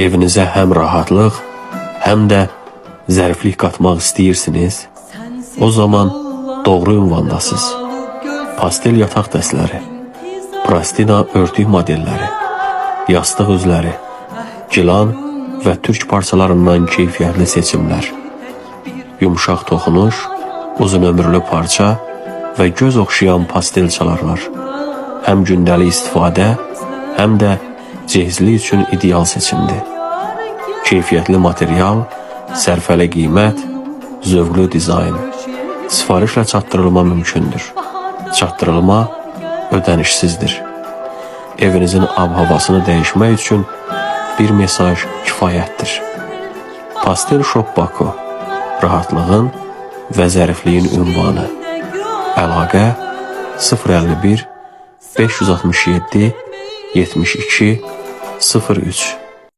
Evinizə həm rahatlıq, həm də zəriflik qatmaq istəyirsiniz, o zaman doğru ünvandasınız. Pastel yataq dəstləri, plastina örtük modelləri, yastıq üzləri, gilan və türk parçalarından keyfiyyətli seçimlər, yumuşaq toxunuş, uzun ömürlü parça və göz oxşayan pastel çalarlar. Həm gündəlik istifadə, həm də cehizlik üçün ideal seçimdir. Keyfiyyətli material, sərfəli qiymət, zövqlü dizayn. Sifarişlə çatdırılma mümkündür. Çatdırılma ödənişsizdir. Evinizin ab-havasını dəyişmək üçün bir mesaj kifayətdir. Pastel Shop Baku, rahatlığın və zərifliyin ünvanı. Əlaqə 051 567 72 03